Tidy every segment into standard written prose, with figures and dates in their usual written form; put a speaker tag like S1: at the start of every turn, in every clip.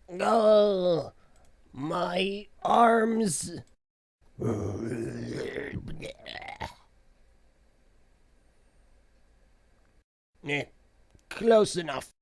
S1: Oh, my arms. Close enough.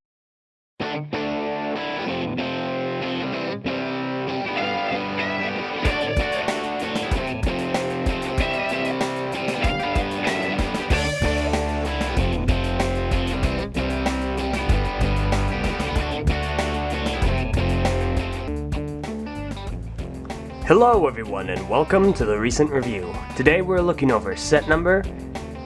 S2: Hello everyone and welcome to the recent review. Today we're looking over set number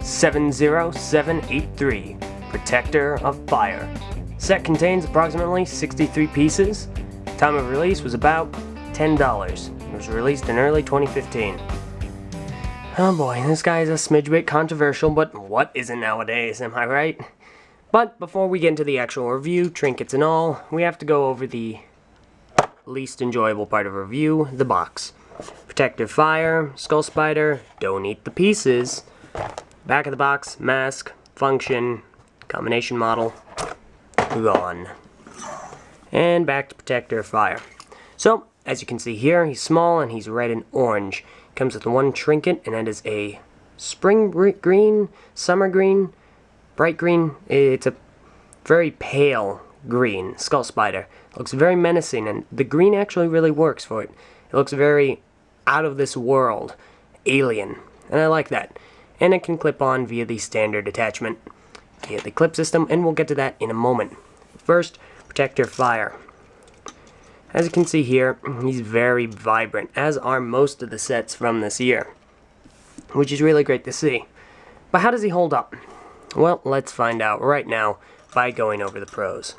S2: 70783, Protector of Fire. Set contains approximately 63 pieces. Time of release was about $10. It was released in early 2015. Oh boy, this guy is a smidge bit controversial, but what isn't nowadays, am I right? But before we get into the actual review, trinkets and all, we have to go over the least enjoyable part of a review, the box. Protective Fire, Skull Spider, don't eat the pieces. Back of the box, mask, function, combination model, gone. And back to Protector Fire. So, as you can see here, he's small and he's red and orange. Comes with one trinket, and that is a spring green, summer green, bright green. It's a very pale green Skull Spider. Looks very menacing, and the green actually really works for it. It looks very out of this world, alien, and I like that. And it can clip on via the standard attachment, via the clip system, and we'll get to that in a moment. First, Protector Fire. As you can see here, he's very vibrant, as are most of the sets from this year, which is really great to see. But how does he hold up? Well, let's find out right now by going over the pros.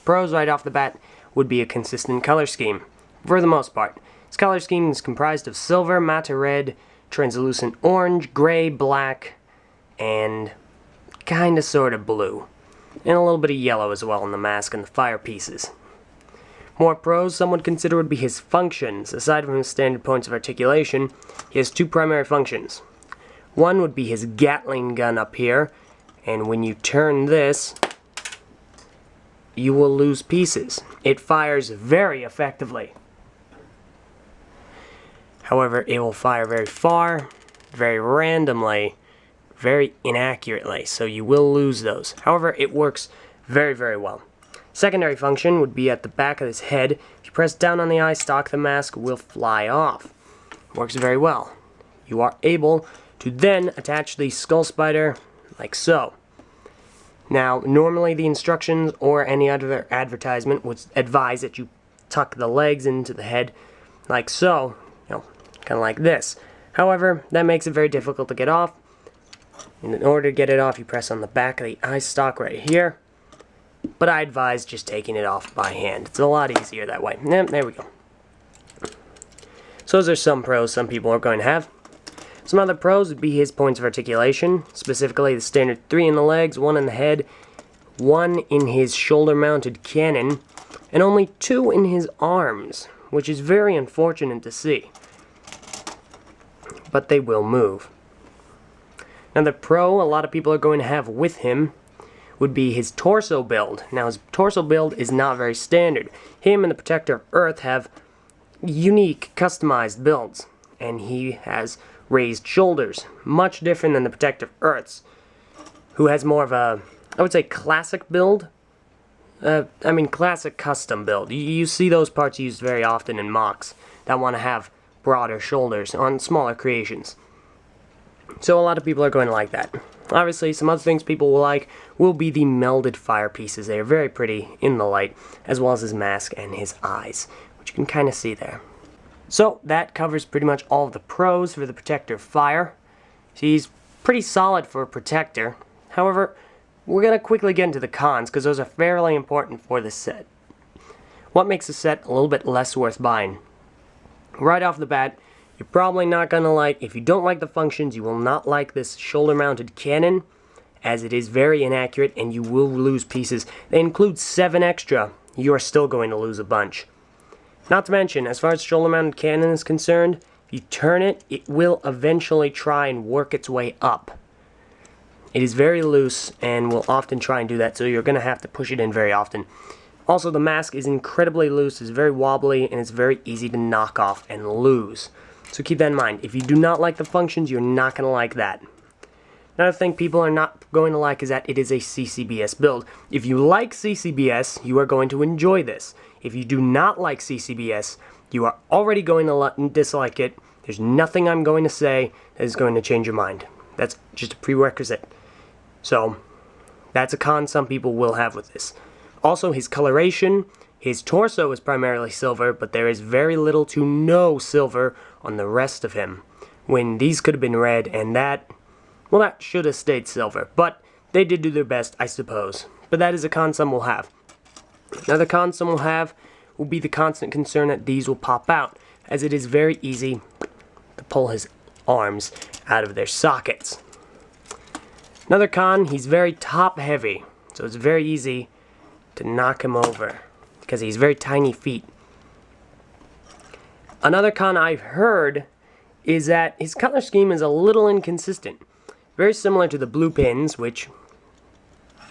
S2: Pros right off the bat would be a consistent color scheme, for the most part. His color scheme is comprised of silver, matte red, translucent orange, gray, black, and kinda sorta blue. And a little bit of yellow as well in the mask and the fire pieces. More pros some would consider would be his functions. Aside from his standard points of articulation, he has two primary functions. One would be his Gatling gun up here, and when you turn this, you will lose pieces. It fires very effectively. However, it will fire very far, very randomly, very inaccurately, so you will lose those. However, it works very, very well. Secondary function would be at the back of his head. If you press down on the eye stalk, the mask will fly off. Works very well. You are able to then attach the Skull Spider like so. Now, normally the instructions or any other advertisement would advise that you tuck the legs into the head like so, kind of like this. However, that makes it very difficult to get off. And in order to get it off, you press on the back of the eye stalk right here. But I advise just taking it off by hand. It's a lot easier that way. There we go. So those are some pros some people are going to have. Some other pros would be his points of articulation, specifically the standard 3 in the legs, 1 in the head, 1 in his shoulder-mounted cannon, and only 2 in his arms, which is very unfortunate to see. But they will move. Another pro a lot of people are going to have with him would be his torso build. Now, his torso build is not very standard. Him and the Protector of Earth have unique, customized builds, and he has raised shoulders, much different than the Protector of Earth's, who has more of a, I would say, classic build. Classic custom build. You see those parts used very often in mocks that want to have broader shoulders on smaller creations. So a lot of people are going to like that. Obviously, some other things people will like will be the melded fire pieces. They are very pretty in the light, as well as his mask and his eyes, which you can kind of see there. So that covers pretty much all of the pros for the Protector Fire. He's pretty solid for a Protector. However, we're going to quickly get into the cons, because those are fairly important for this set. What makes the set a little bit less worth buying? Right off the bat, you're probably not going to like, if you don't like the functions, you will not like this shoulder-mounted cannon, as it is very inaccurate and you will lose pieces. They include 7 extra. You are still going to lose a bunch. Not to mention, as far as shoulder-mounted cannon is concerned, if you turn it, it will eventually try and work its way up. It is very loose and will often try and do that, so you're going to have to push it in very often. Also, the mask is incredibly loose, it's very wobbly, and it's very easy to knock off and lose. So keep that in mind. If you do not like the functions, you're not going to like that. Another thing people are not going to like is that it is a CCBS build. If you like CCBS, you are going to enjoy this. If you do not like CCBS, you are already going to dislike it. There's nothing I'm going to say that is going to change your mind. That's just a prerequisite. So, that's a con some people will have with this. Also, his coloration, his torso is primarily silver, but there is very little to no silver on the rest of him. When these could have been red, and that, well, that should have stayed silver. But they did do their best, I suppose. But that is a con some will have. Another con some will have will be the constant concern that these will pop out, as it is very easy to pull his arms out of their sockets. Another con, he's very top heavy, so it's very easy to knock him over because he's very tiny feet. Another con I've heard is that his color scheme is a little inconsistent. Very similar to the blue pins, which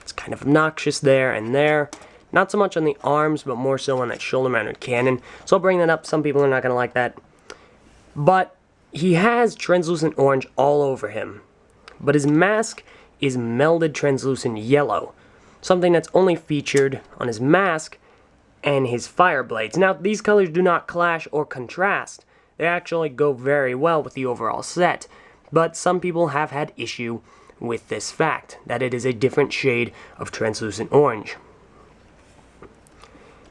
S2: it's kind of obnoxious there and there. Not so much on the arms, but more so on that shoulder-mounted cannon. So I'll bring that up. Some people are not going to like that. But he has translucent orange all over him. But his mask is melded translucent yellow. Something that's only featured on his mask and his fire blades. Now, these colors do not clash or contrast. They actually go very well with the overall set. But some people have had issue with this fact, that it is a different shade of translucent orange.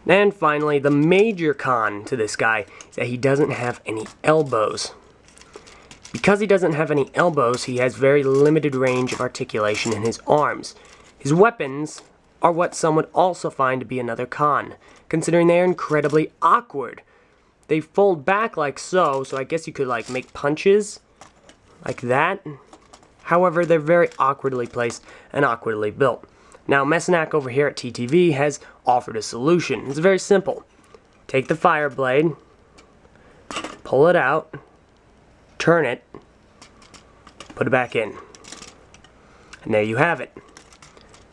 S2: And finally, the major con to this guy is that he doesn't have any elbows. Because he doesn't have any elbows, he has very limited range of articulation in his arms. His weapons are what some would also find to be another con, considering they are incredibly awkward. They fold back like so I guess you could like make punches like that. However, they're very awkwardly placed and awkwardly built. Now, Messinak over here at TTV has offered a solution. It's very simple. Take the fire blade, pull it out, turn it, put it back in. And there you have it.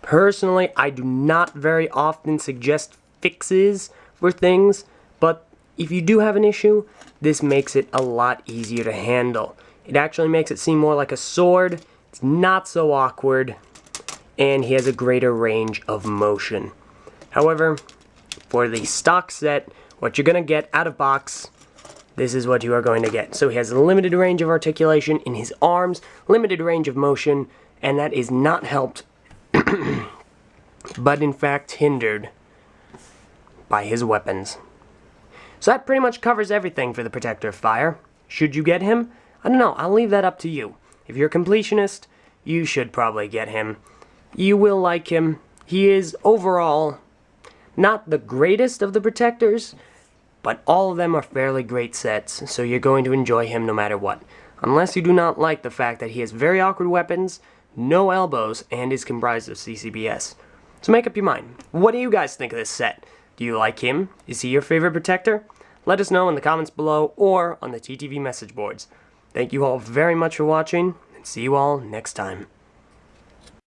S2: Personally, I do not very often suggest fixes for things, but if you do have an issue, this makes it a lot easier to handle. It actually makes it seem more like a sword. It's not so awkward, and he has a greater range of motion. However, for the stock set, what you're going to get out of box, this is what you are going to get. So he has a limited range of articulation in his arms, limited range of motion, and that is not helped, but in fact hindered by his weapons. So that pretty much covers everything for the Protector of Fire. Should you get him? I don't know, I'll leave that up to you. If you're a completionist, you should probably get him. You will like him. He is overall not the greatest of the Protectors, but all of them are fairly great sets, so you're going to enjoy him no matter what. Unless you do not like the fact that he has very awkward weapons, no elbows, and is comprised of CCBS. So make up your mind. What do you guys think of this set? Do you like him? Is he your favorite Protector? Let us know in the comments below or on the TTV message boards. Thank you all very much for watching, and see you all next time.